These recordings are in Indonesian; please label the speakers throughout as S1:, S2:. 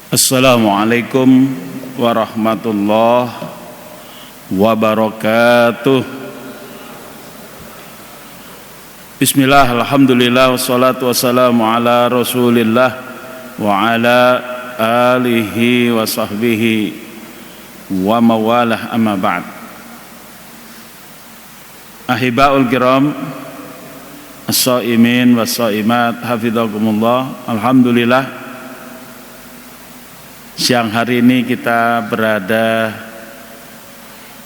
S1: Assalamualaikum warahmatullahi wabarakatuh. Bismillah, alhamdulillah, wassalatu wassalamu ala rasulillah wa ala alihi wa sahbihi wa mawalah, amma ba'd. Ahibaul kiram, as-saimin was-saimat, hafidhakumullah. Alhamdulillah, siang hari ini kita berada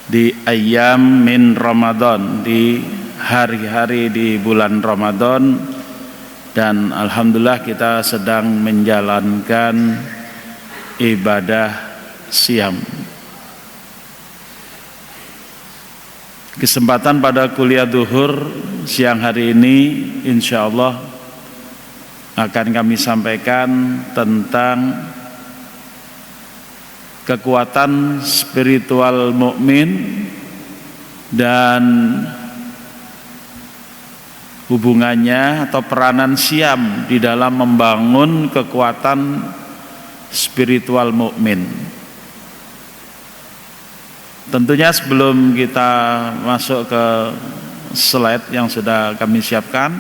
S1: di ayam min Ramadan, di hari-hari di bulan Ramadan, dan alhamdulillah kita sedang menjalankan ibadah siam. Kesempatan pada kuliah duhur siang hari ini insyaallah akan kami sampaikan tentang kekuatan spiritual mukmin dan hubungannya atau peranan siam di dalam membangun kekuatan spiritual mukmin. Tentunya sebelum kita masuk ke slide yang sudah kami siapkan,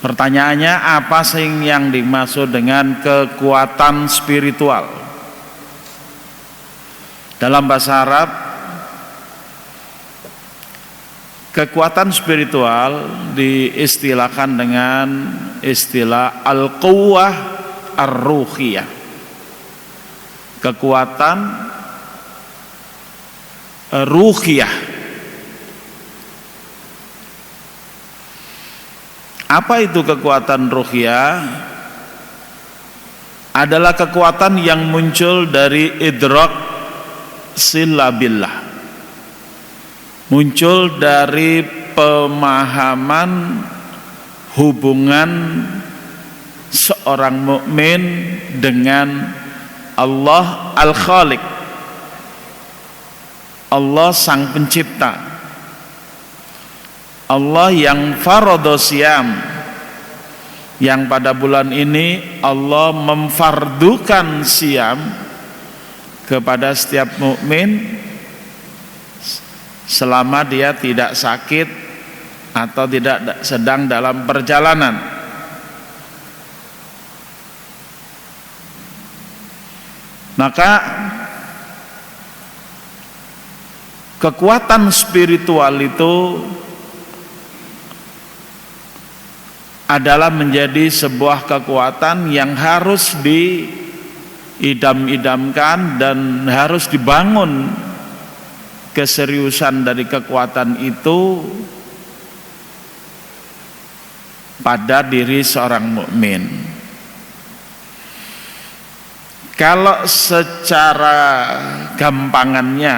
S1: pertanyaannya, apa sih yang dimaksud dengan kekuatan spiritual? Dalam bahasa Arab, kekuatan spiritual diistilahkan dengan istilah al-quwwah ar-ruhiyah. Kekuatan ruhiyah. Apa itu kekuatan ruhiyah? Adalah kekuatan yang muncul dari idrak silabillah, muncul dari pemahaman hubungan seorang mukmin dengan Allah Al-Khaliq, Allah Sang Pencipta, Allah yang faradosiyam, yang pada bulan ini Allah memfardukan siam kepada setiap mukmin selama dia tidak sakit atau tidak sedang dalam perjalanan. Maka kekuatan spiritual itu adalah menjadi sebuah kekuatan yang harus diidam-idamkan dan harus dibangun keseriusan dari kekuatan itu pada diri seorang mukmin. Kalau secara gampangannya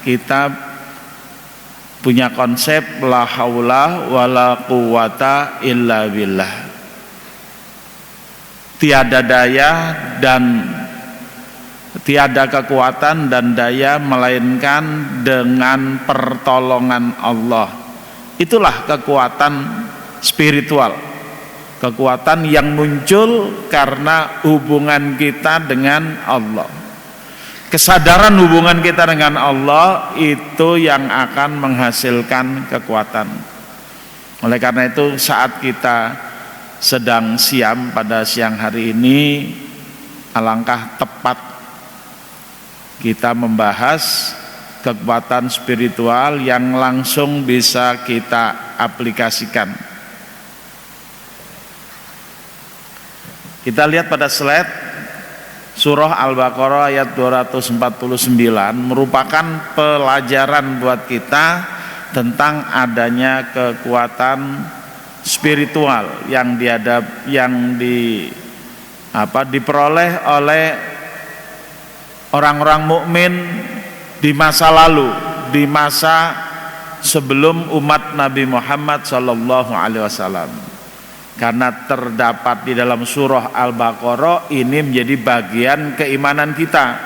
S1: kita punya konsep la haula wala quwata illa billah. Tiada daya dan tiada kekuatan dan daya melainkan dengan pertolongan Allah. Itulah kekuatan spiritual, kekuatan yang muncul karena hubungan kita dengan Allah. Kesadaran hubungan kita dengan Allah itu yang akan menghasilkan kekuatan. Oleh karena itu, saat kita sedang siam pada siang hari ini, alangkah tepat kita membahas kekuatan spiritual yang langsung bisa kita aplikasikan. Kita lihat pada slide surah Al-Baqarah ayat 249 merupakan pelajaran buat kita tentang adanya kekuatan spiritual yang diperoleh oleh orang-orang mukmin di masa lalu, di masa sebelum umat Nabi Muhammad SAW. Karena terdapat di dalam surah Al-Baqarah ini menjadi bagian keimanan kita.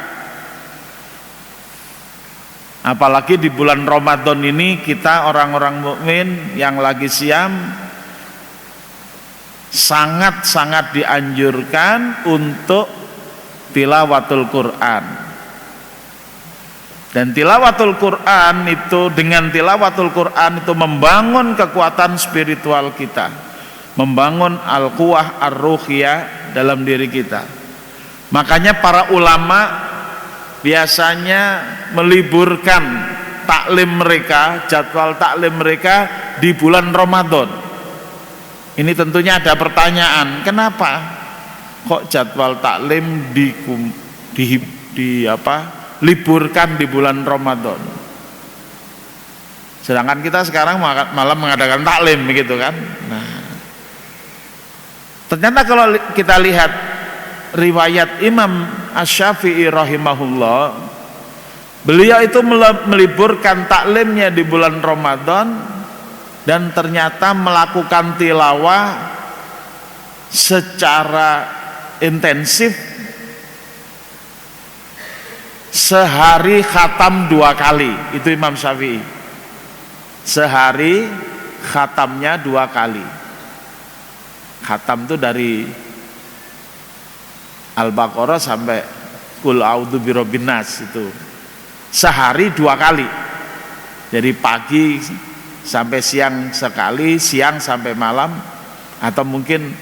S1: Apalagi di bulan Ramadan ini kita orang-orang mukmin yang lagi siam sangat-sangat dianjurkan untuk tilawatul Quran. Dan tilawatul Quran itu, dengan tilawatul Quran itu membangun kekuatan spiritual kita, membangun al-quwah ar-ruhiyah dalam diri kita. Makanya para ulama biasanya meliburkan taklim mereka, jadwal taklim mereka di bulan Ramadan. Ini tentunya ada pertanyaan, kenapa kok jadwal taklim liburkan di bulan Ramadan? Sedangkan kita sekarang malah mengadakan taklim, begitu kan? Nah, ternyata kalau kita lihat riwayat Imam Asy-Syafi'i rahimahullah, beliau itu meliburkan taklimnya di bulan Ramadan dan ternyata melakukan tilawah secara intensif, sehari khatam 2 kali. Itu Imam Syafi'i, sehari khatamnya 2 kali. Khatam itu dari Al-Baqarah sampai Qul a'udzu birabbin nas, itu sehari 2 kali. Jadi pagi sampai siang sekali, siang sampai malam, atau mungkin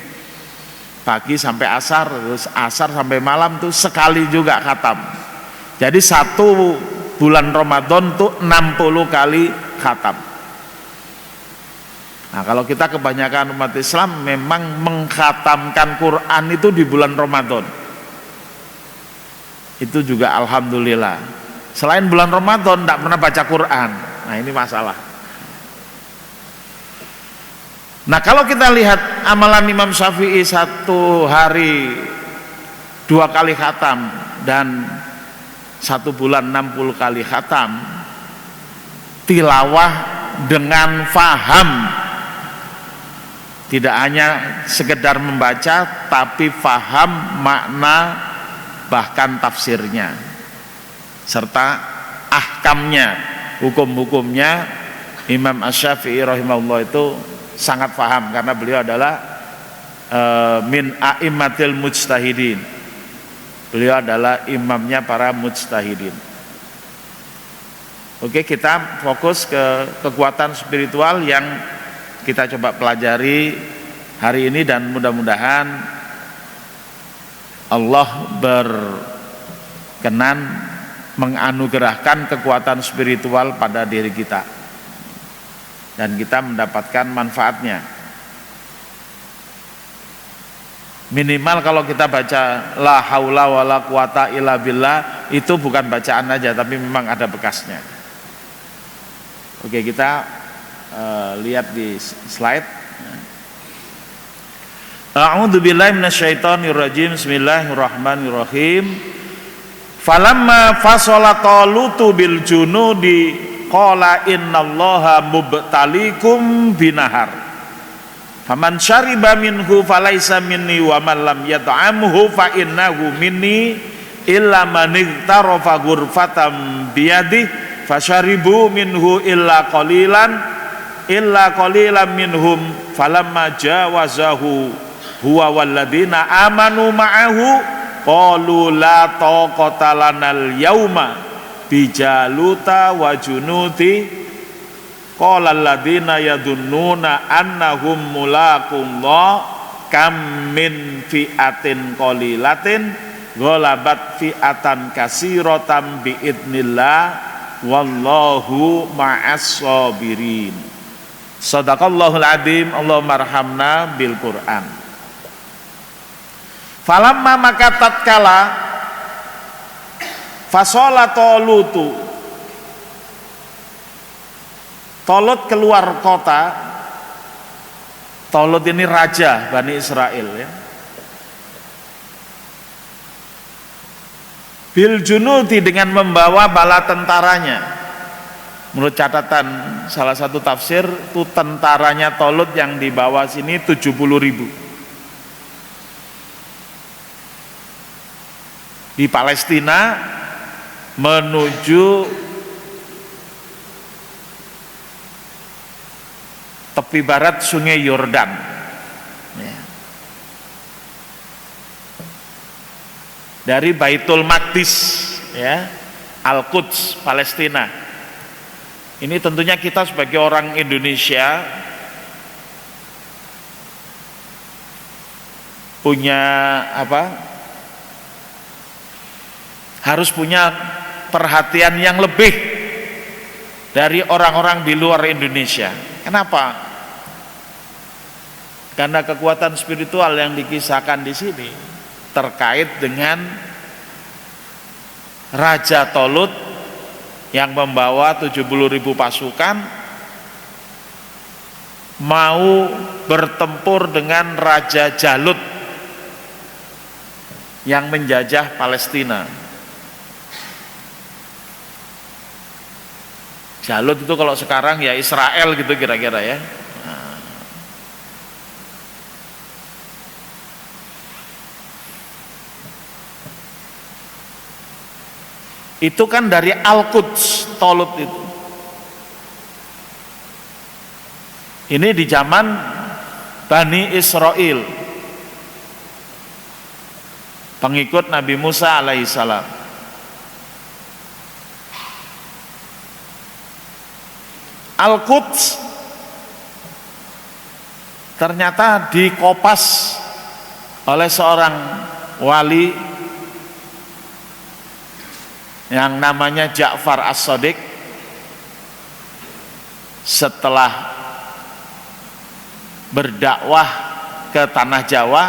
S1: pagi sampai asar, terus asar sampai malam tuh sekali juga khatam. Jadi 1 bulan Ramadan tuh 60 kali khatam. Nah, kalau kita kebanyakan umat Islam memang mengkhatamkan Quran itu di bulan Ramadan. Itu juga alhamdulillah. Selain bulan Ramadan tidak pernah baca Quran. Nah, ini masalah. Nah, kalau kita lihat amalan Imam Syafi'i 1 hari 2 kali khatam dan 1 bulan 60 kali khatam, tilawah dengan faham, tidak hanya sekedar membaca tapi faham makna bahkan tafsirnya serta ahkamnya, hukum-hukumnya. Imam Asy-Syafi'i rahimahullah itu sangat paham karena beliau adalah min a'immatil mujtahidin. Beliau adalah imamnya para mujtahidin. Oke, kita fokus ke kekuatan spiritual yang kita coba pelajari hari ini, dan mudah-mudahan Allah berkenan menganugerahkan kekuatan spiritual pada diri kita dan kita mendapatkan manfaatnya. Minimal kalau kita baca la haula wala quwata illa billah, itu bukan bacaan aja tapi memang ada bekasnya. Oke, kita lihat di slide. A'udzu billahi minasyaitonir rajim. Bismillahirrahmanirrahim. Falamma fasala talutu bil junudi qala innallaha mubtalikum binahar. Faman syariba minhu falaisa minni wa man lam yat'amhu fa innahu minni illa man igtarafa ghurfatam biyadihi fasyaribu minhu illa qalilan minhum falamma jawazahu huwa walladina amanu ma'ahu qalu la taqata lanal yauma bijaluta wa junuti qala alladina yadunnuna annahum mulaqullah kam min fi'atin qalilatin ghalabat fi'atan katsiratan biidznillah wallahu ma'as sabirin. Shadaqallahul adzim. Allahumma arhamna bil Qur'an. Falamma maka tatkala fasola tolutu, Tolut keluar kota. Tolut ini raja Bani Israel ya. Bil junudi, dengan membawa bala tentaranya. Menurut catatan salah satu tafsir, itu tentaranya Tolut yang dibawa sini 70.000. Di Palestina menuju tepi barat Sungai Yordan. Ya. dari Baitul Maqdis, ya, Al-Quds, Palestina. Ini tentunya kita sebagai orang Indonesia punya harus punya perhatian yang lebih dari orang-orang di luar Indonesia. Kenapa? Karena kekuatan spiritual yang dikisahkan di sini terkait dengan Raja Tolut yang membawa 70.000 pasukan mau bertempur dengan Raja Jalut yang menjajah Palestina. Jalut itu kalau sekarang ya Israel gitu kira-kira ya. Itu kan dari Al-Quds, Tolut itu. Ini di zaman Bani Israel, pengikut Nabi Musa alaihissalam. Al-Quds ternyata dikopas oleh seorang wali yang namanya Ja'far As-Shadiq setelah berdakwah ke tanah Jawa,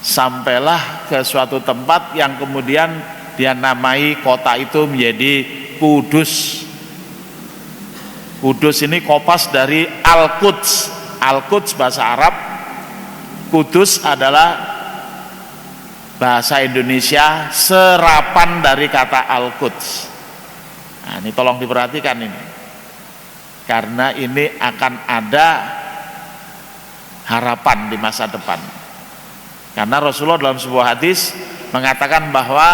S1: sampailah ke suatu tempat yang kemudian dia namai kota itu menjadi Kudus. Kudus ini kopas dari Al-Quds. Al-Quds bahasa Arab, Kudus adalah bahasa Indonesia serapan dari kata Al-Quds. Nah, ini tolong diperhatikan ini, karena ini akan ada harapan di masa depan. Karena Rasulullah dalam sebuah hadis mengatakan bahwa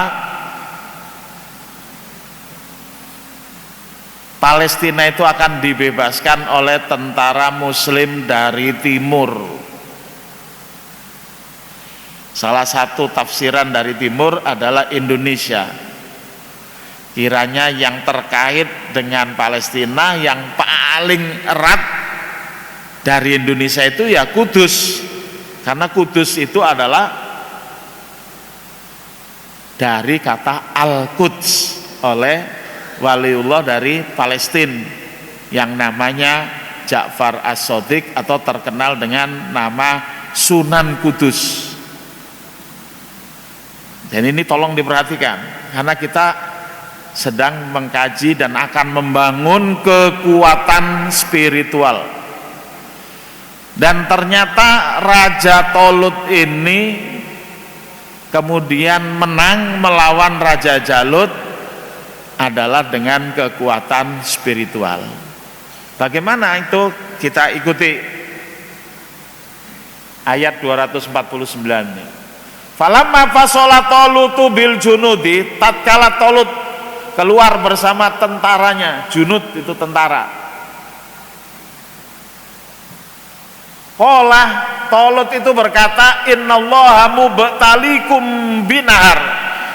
S1: Palestina itu akan dibebaskan oleh tentara Muslim dari timur. Salah satu tafsiran dari timur adalah Indonesia. Kiranya yang terkait dengan Palestina yang paling erat dari Indonesia itu ya Kudus. Karena Kudus itu adalah dari kata Al-Quds oleh waliullah dari Palestina yang namanya Ja'far As-Shadiq atau terkenal dengan nama Sunan Kudus. Dan ini tolong diperhatikan, karena kita sedang mengkaji dan akan membangun kekuatan spiritual. Dan ternyata Raja Tolut ini kemudian menang melawan Raja Jalut adalah dengan kekuatan spiritual. Bagaimana itu? Kita ikuti ayat 249 ini. Falamma fasola Tolutu bil junudi, tatkala Tolut keluar bersama tentaranya, junud itu tentara. Qala, Tolut itu berkata, innallaha mubtalikum binahar.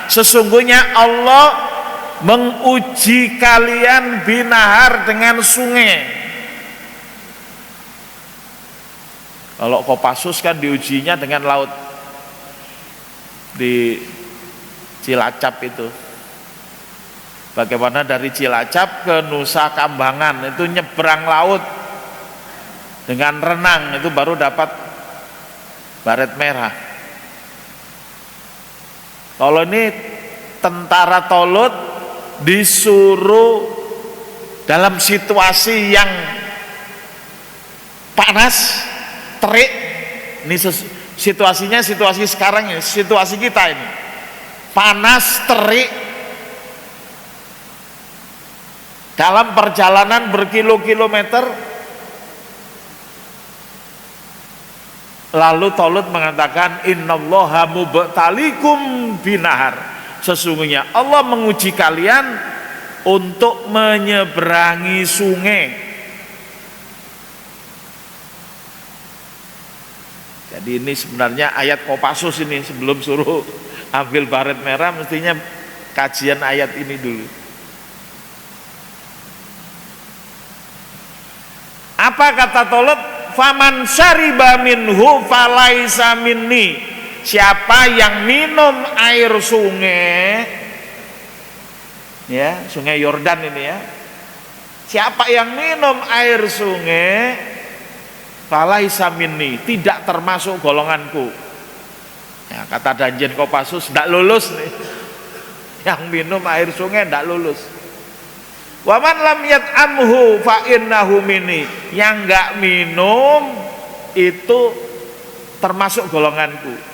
S1: Sesungguhnya Allah menguji kalian binahar dengan sungai. Kalau Kopassus kan diujinya dengan laut. Di Cilacap itu, bagaimana dari Cilacap ke Nusa Kambangan itu nyebrang laut dengan renang, itu baru dapat baret merah. Kalau ini tentara Tolut disuruh dalam situasi yang panas, terik, ini situasinya situasi sekarang ini, situasi kita ini panas, terik, dalam perjalanan berkilo-kilometer. Lalu Tolut mengatakan, innallaha mubtalikum binahar. Sesungguhnya Allah menguji kalian untuk menyeberangi sungai. Jadi ini sebenarnya ayat Kopassus ini sebelum suruh ambil baret merah mestinya kajian ayat ini dulu. Apa kata Tolut? Faman syariba minhu falaisa minni. Siapa yang minum air sungai, ya, sungai Yordan ini ya. Siapa yang minum air sungai, falaisa minni, tidak termasuk golonganku. Ya, kata Danjen Kopassus, tidak lulus nih. Yang minum air sungai tidak lulus. Waman lam yat'amhu fa innahu minni. Yang enggak minum itu termasuk golonganku.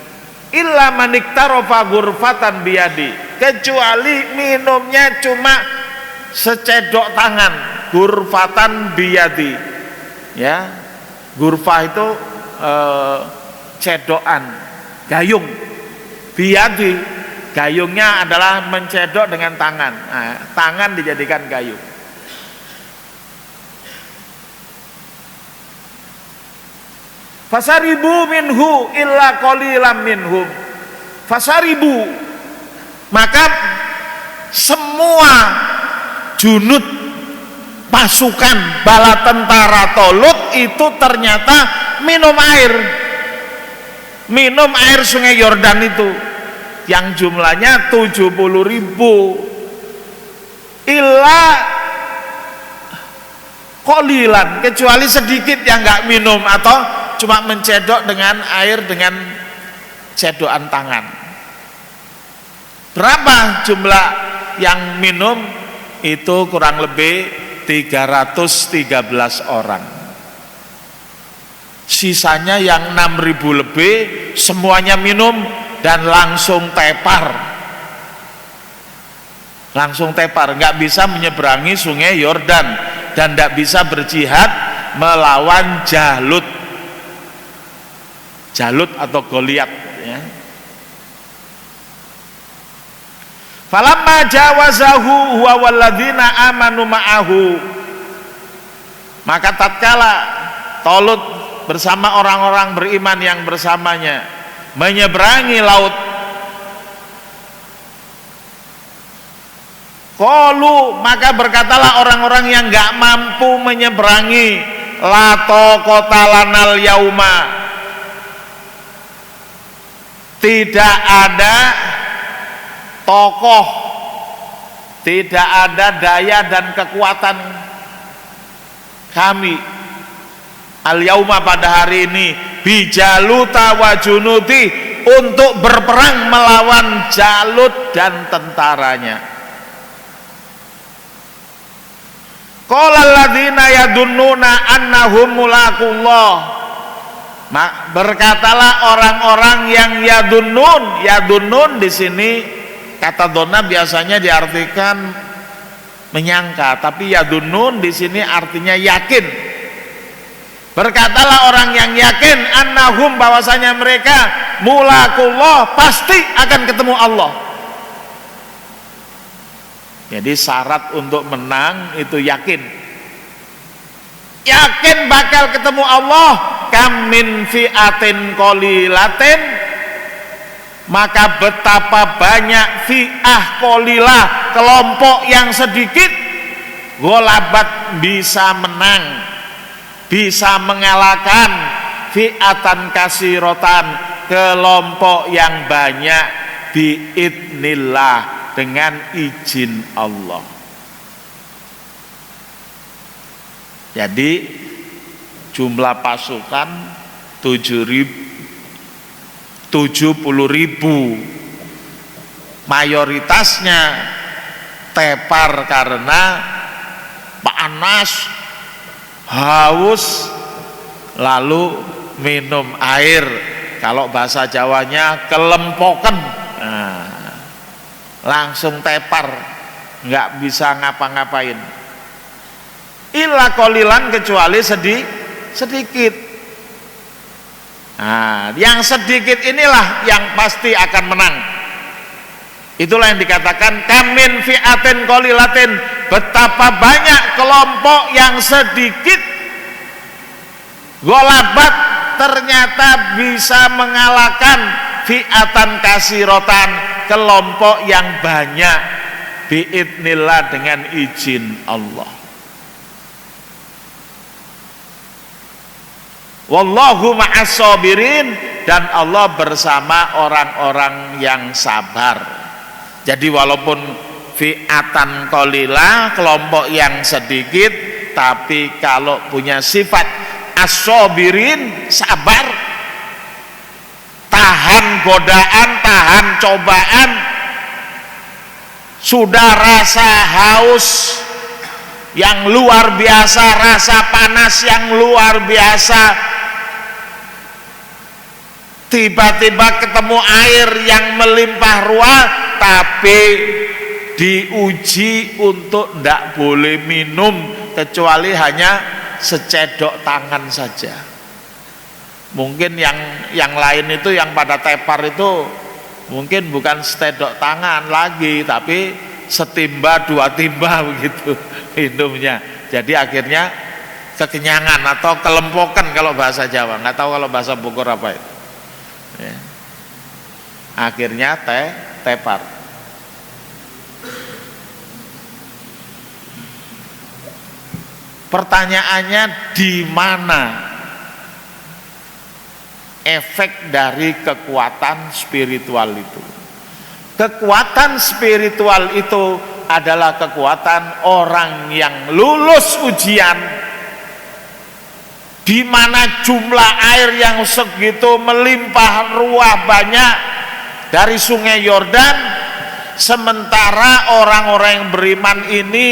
S1: Illa maniktarafa ghurfatan biyadi. Kecuali minumnya cuma secedok tangan, ghurfatan biyadi. Ya. Ghurfah itu cedokan, gayung. Biyadi, gayungnya adalah mencedok dengan tangan. Nah, tangan dijadikan gayung. Fasaribu minhu illa qalilam minhum. Fasaribu, maka semua junud pasukan bala tentara Tolut itu ternyata minum air sungai Yordan itu yang jumlahnya 70.000. Illa qalilan, kecuali sedikit yang enggak minum atau cuma mencedok dengan air dengan cedokan tangan. Berapa jumlah yang minum? Itu kurang lebih 313 orang. Sisanya yang 6.000 lebih semuanya minum dan langsung tepar. Langsung tepar, nggak bisa menyeberangi sungai Yordan dan nggak bisa berjihad melawan Jalut atau Goliat, ya. Falamma jawazahu huwa walladzina amanu ma'ahu, maka tatkala Tolut bersama orang-orang beriman yang bersamanya menyeberangi laut, qalu, maka berkatalah orang-orang yang enggak mampu menyeberangi, la taqata lanal yauma, tidak ada tokoh, tidak ada daya dan kekuatan kami al-yauma pada hari ini bijaluta wa junudi untuk berperang melawan Jalut dan tentaranya. Qala alladzina yadunnuna annahum mulaqullah, berkatalah orang-orang yang yadunnun di sini kata donna biasanya diartikan menyangka, tapi yadunnun di sini artinya yakin. Berkatalah orang yang yakin annahum, bahwasanya mereka mulaqullah, pasti akan ketemu Allah. Jadi syarat untuk menang itu yakin bakal ketemu Allah. Kam min fi'atin qalilatin, maka betapa banyak fi'ah qalilah, kelompok yang sedikit, ghalabat bisa menang, bisa mengalahkan fi'atan kasirotan, kelompok yang banyak, biidnillah, dengan izin Allah. Jadi jumlah pasukan 70.000, mayoritasnya tepar karena panas, haus, lalu minum air, kalau bahasa Jawanya kelempoken, langsung tepar, nggak bisa ngapa-ngapain. Illa qalilan, kecuali sedikit. Nah, yang sedikit inilah yang pasti akan menang. Itulah yang dikatakan kamin fi'atin qalilatin, betapa banyak kelompok yang sedikit ghalabat ternyata bisa mengalahkan fi'atan kasirotan, kelompok yang banyak biidznillah dengan izin Allah. Wallahu ma'as sabirin, dan Allah bersama orang-orang yang sabar. Jadi walaupun fi'atan qalila, kelompok yang sedikit, tapi kalau punya sifat as-sabirin, sabar, tahan godaan, tahan cobaan, sudah rasa haus yang luar biasa, rasa panas yang luar biasa, tiba-tiba ketemu air yang melimpah ruah, tapi diuji untuk tidak boleh minum kecuali hanya secedok tangan saja. Mungkin yang lain itu, yang pada tepar itu mungkin bukan setedok tangan lagi, tapi setimba dua timba begitu minumnya. Jadi akhirnya kekenyangan atau kelempokan kalau bahasa Jawa, nggak tahu kalau bahasa Bogor apa itu ya. Akhirnya tepar. Pertanyaannya, di mana efek dari kekuatan spiritual itu? Kekuatan spiritual itu adalah kekuatan orang yang lulus ujian, di mana jumlah air yang segitu melimpah ruah banyak dari sungai Yordan, sementara orang-orang yang beriman ini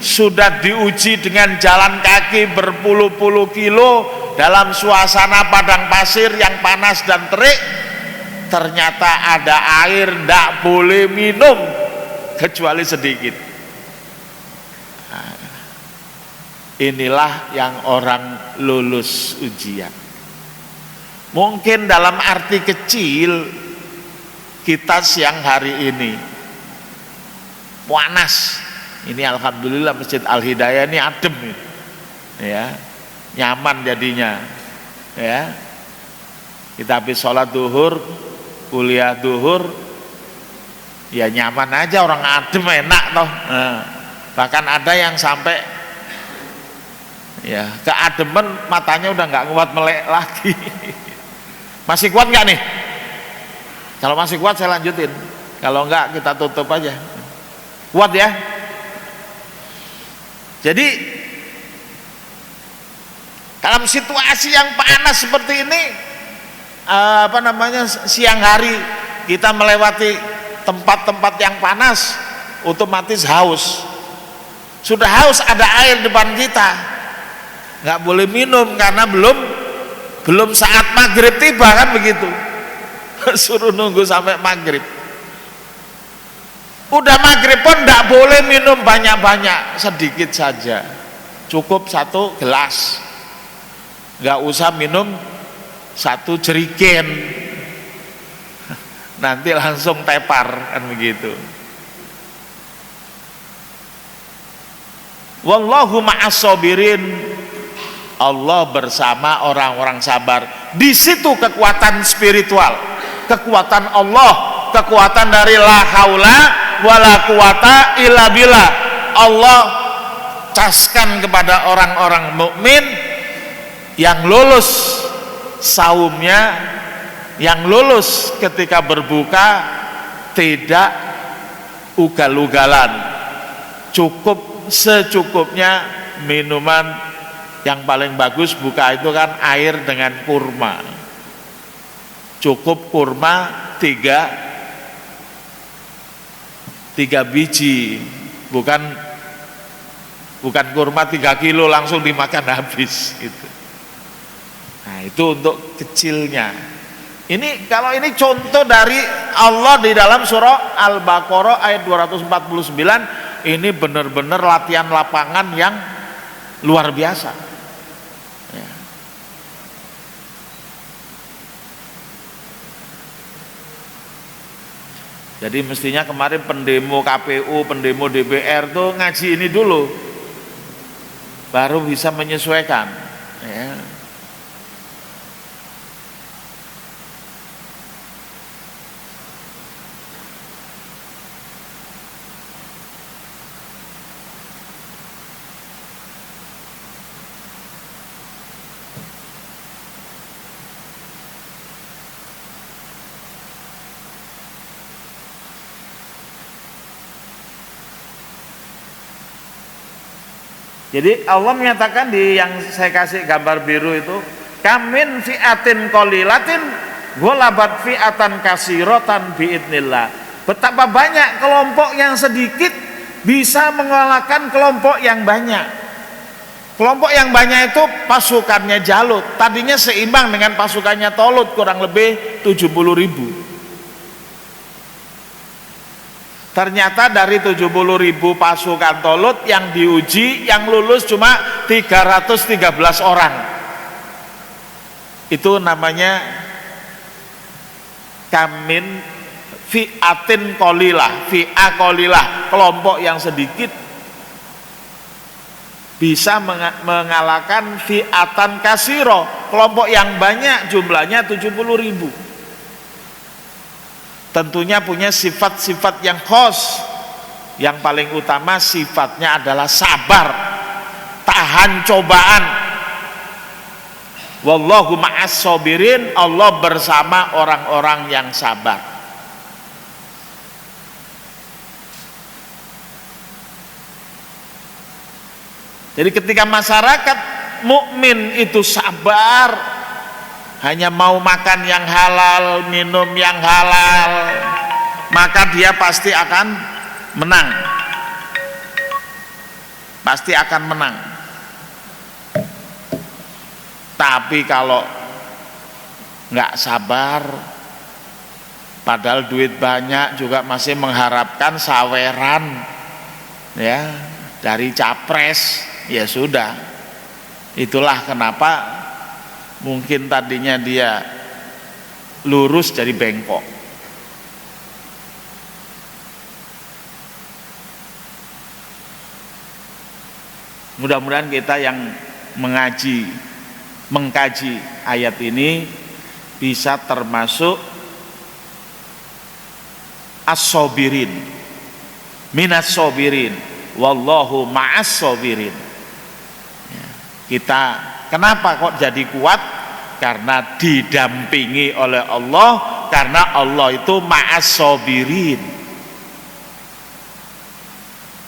S1: sudah diuji dengan jalan kaki berpuluh-puluh kilo dalam suasana padang pasir yang panas dan terik. Ternyata ada air tidak boleh minum kecuali sedikit. Nah, inilah yang orang lulus ujian. Mungkin dalam arti kecil, kita siang hari ini panas. Ini alhamdulillah Masjid Al Hidayah ini adem ya, nyaman jadinya ya. Kita habis sholat duhur, kuliah duhur, ya nyaman aja, orang adem enak toh. Nah, bahkan ada yang sampai ya keademen, matanya udah nggak kuat melek lagi. Masih kuat nggak nih? Kalau masih kuat saya lanjutin, kalau enggak kita tutup aja. Kuat ya? Jadi dalam situasi yang panas seperti ini, siang hari kita melewati tempat-tempat yang panas, otomatis haus. Sudah haus, ada air depan kita, nggak boleh minum karena belum saat maghrib tiba, kan begitu. Suruh nunggu sampai maghrib. Udah maghrib pun tidak boleh minum banyak-banyak, sedikit saja, cukup 1 gelas, nggak usah minum 1 jerigen, nanti langsung tepar, kan begitu. Wallahu ma'as sabirin, Allah bersama orang-orang sabar. Di situ kekuatan spiritual, kekuatan Allah, kekuatan dari la haula wala quwata illa billah. Allah caskan kepada orang-orang mukmin yang lulus saumnya, yang lulus ketika berbuka, tidak ugal-ugalan, cukup secukupnya minuman. Yang paling bagus buka itu kan air dengan kurma, cukup kurma 3 biji, bukan kurma 3 kilo langsung dimakan habis gitu. Nah itu untuk kecilnya. Ini kalau ini contoh dari Allah di dalam surah Al-Baqarah ayat 249, ini benar-benar latihan lapangan yang luar biasa ya. Jadi mestinya kemarin pendemo KPU, pendemo DPR tuh ngaji ini dulu, baru bisa menyesuaikan ya. Jadi Allah menyatakan di yang saya kasih gambar biru itu, kamin fi'atin qalilatin ghalabat fi'atan katsiratan biidznillah. Betapa banyak kelompok yang sedikit bisa mengalahkan kelompok yang banyak. Kelompok yang banyak itu pasukannya Jalut, tadinya seimbang dengan pasukannya Tolut, kurang lebih 70.000. Ternyata dari 70.000 pasukan Tolut yang diuji, yang lulus cuma 313 orang. Itu namanya kamin fi'atin qalilah, fi'a qalilah, kelompok yang sedikit bisa mengalahkan fi'atan kasiro, kelompok yang banyak jumlahnya 70.000. Tentunya punya sifat-sifat yang khas. Yang paling utama sifatnya adalah sabar, tahan cobaan. Wallahu ma'as sabirin, Allah bersama orang-orang yang sabar. Jadi ketika masyarakat mukmin itu sabar, hanya mau makan yang halal, minum yang halal, maka dia pasti akan menang. Pasti akan menang. Tapi kalau nggak sabar, padahal duit banyak, juga masih mengharapkan saweran ya dari capres, ya sudah. Itulah kenapa mungkin tadinya dia lurus jadi bengkok. Mudah-mudahan kita yang mengkaji ayat ini bisa termasuk as-sabirin, minas sabirin, wallahu ma'as sabirin. Kita kenapa kok jadi kuat? Karena didampingi oleh Allah, karena Allah itu ma'as sabirin.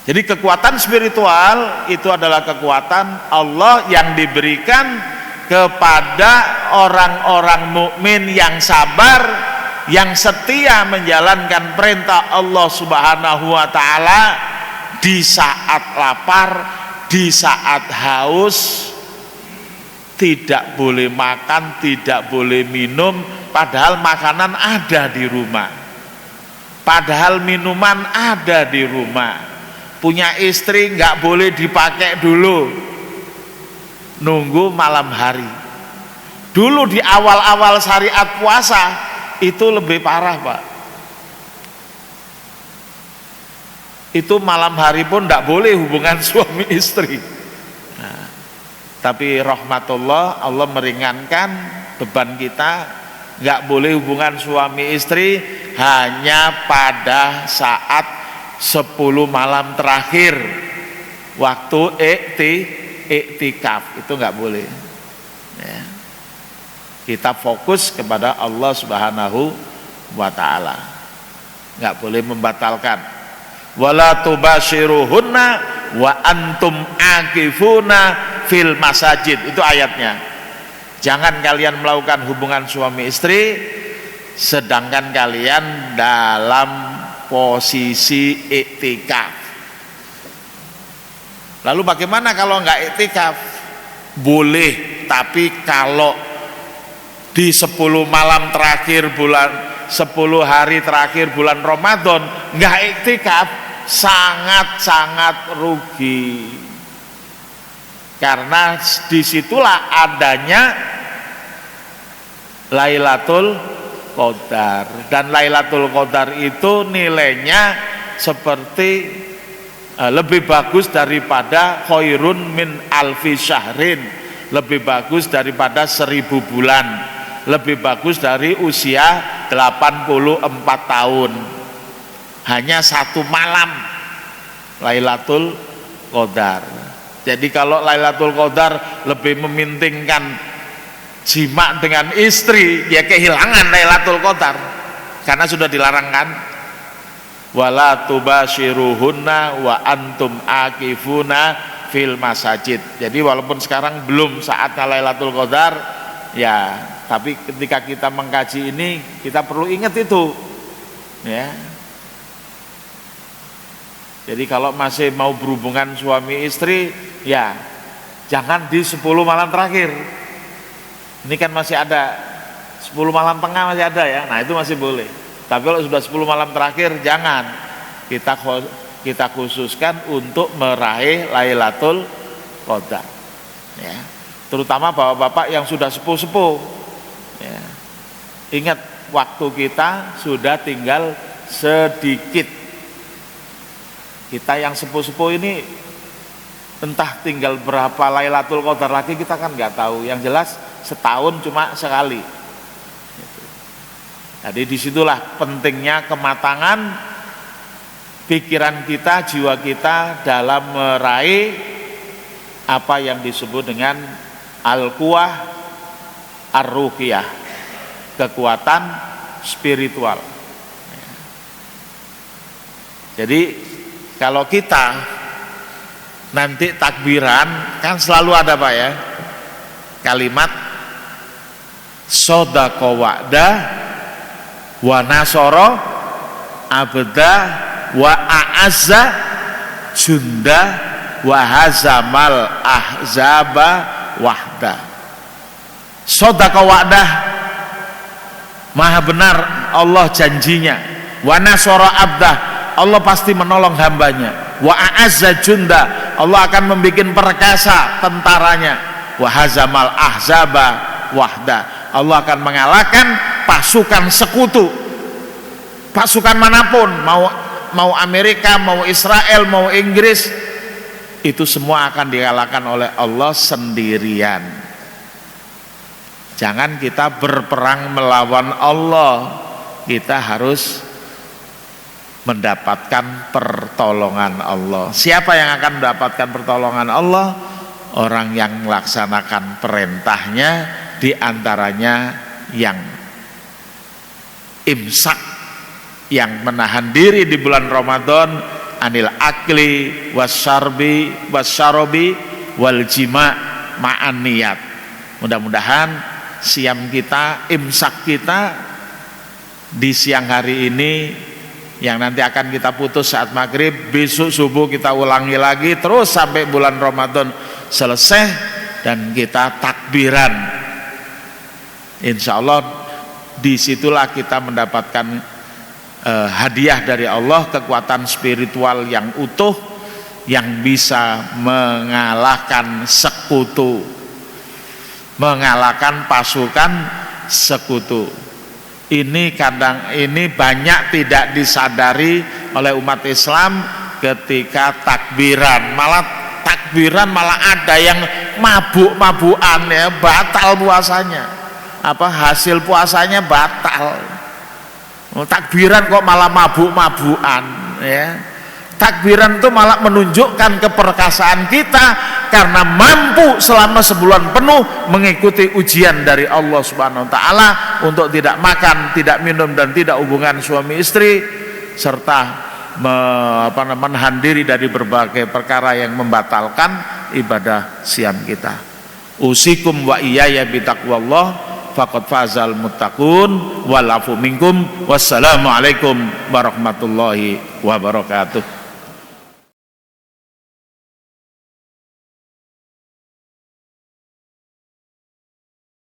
S1: Jadi kekuatan spiritual itu adalah kekuatan Allah yang diberikan kepada orang-orang mukmin yang sabar, yang setia menjalankan perintah Allah Subhanahu wa taala di saat lapar, di saat haus. Tidak boleh makan, tidak boleh minum, padahal makanan ada di rumah, padahal minuman ada di rumah. Punya istri nggak boleh dipakai dulu, nunggu malam hari. Dulu di awal-awal syariat puasa itu lebih parah, Pak. Itu malam hari pun nggak boleh hubungan suami istri. Tapi rahmatullah, Allah meringankan beban kita, nggak boleh hubungan suami istri hanya pada saat 10 malam terakhir waktu iktikaf, itu nggak boleh ya. Kita fokus kepada Allah Subhanahu wa taala, nggak boleh membatalkan. Wala tubashiruhunna wa antum akifuna fil masajid, itu ayatnya. Jangan kalian melakukan hubungan suami istri sedangkan kalian dalam posisi iktikaf. Lalu bagaimana kalau enggak iktikaf? Boleh, tapi kalau di 10 malam terakhir bulan, 10 hari terakhir bulan Ramadan enggak iktikaf, sangat-sangat rugi. Karena disitulah adanya Lailatul Qadar, dan Lailatul Qadar itu nilainya seperti lebih bagus daripada khairun min alfi syahrin, lebih bagus daripada 1000 bulan, lebih bagus dari usia 84 tahun. Hanya 1 malam Lailatul Qadar. Jadi kalau Lailatul Qadar lebih mementingkan jima dengan istri, ya kehilangan Lailatul Qadar, karena sudah dilarang kan. Wala tubashiruhunna wa antum akifuna fil masajid. Jadi walaupun sekarang belum saatnya Lailatul Qadar ya, tapi ketika kita mengkaji ini kita perlu ingat itu ya. Jadi kalau masih mau berhubungan suami istri ya jangan di 10 malam terakhir. Ini kan masih ada 10 malam tengah masih ada ya. Nah, itu masih boleh. Tapi kalau sudah 10 malam terakhir jangan. Kita khususkan untuk meraih Lailatul Qadar. Ya. Terutama bapak-bapak yang sudah sepuh-sepuh. Ya. Ingat waktu kita sudah tinggal sedikit. Kita yang sepuh-sepuh ini entah tinggal berapa Lailatul Qadar lagi kita kan nggak tahu. Yang jelas setahun cuma sekali. Jadi disitulah pentingnya kematangan pikiran kita, jiwa kita dalam meraih apa yang disebut dengan al-quwah ar-ruhiyah, kekuatan spiritual. Jadi kalau kita nanti takbiran kan selalu ada Pak ya kalimat sodaqo wa'da wa nasoro abda wa a'azza junda wa hazamal ahzaba wahda. Sodaqo wa'da, maha benar Allah janjinya. Wa nasoro abda, Allah pasti menolong hambanya. Wa a'azza junda, Allah akan membuat perkasa tentaranya. Wa hazamal ahzaba wahda, Allah akan mengalahkan pasukan sekutu, pasukan manapun, mau Amerika, mau Israel, mau Inggris, itu semua akan dikalahkan oleh Allah sendirian. Jangan kita berperang melawan Allah, kita harus mendapatkan pertolongan Allah. Siapa yang akan mendapatkan pertolongan Allah? Orang yang melaksanakan perintahnya, diantaranya yang imsak, yang menahan diri di bulan Ramadan anil akli wasyarbi wasyarobi wal jima ma'an niyat. Mudah-mudahan siam kita, imsak kita di siang hari ini yang nanti akan kita putus saat maghrib, besok subuh kita ulangi lagi terus sampai bulan Ramadan selesai dan kita takbiran. Insya Allah disitulah kita mendapatkan hadiah dari Allah, kekuatan spiritual yang utuh yang bisa mengalahkan sekutu, mengalahkan pasukan sekutu. Ini banyak tidak disadari oleh umat Islam ketika takbiran. Malah ada yang mabuk-mabukan ya, batal puasanya. Hasil puasanya batal. Takbiran kok malah mabuk-mabukan ya. Takbiran itu malah menunjukkan keperkasaan kita karena mampu selama sebulan penuh mengikuti ujian dari Allah Subhanahu wa taala untuk tidak makan, tidak minum dan tidak hubungan suami istri serta menahan diri dari berbagai perkara yang membatalkan ibadah siam kita. Usikum wa iyaya bitaqwallah faqad fazal muttaqun wal afu minkum. Wassalamualaikum warahmatullahi wabarakatuh.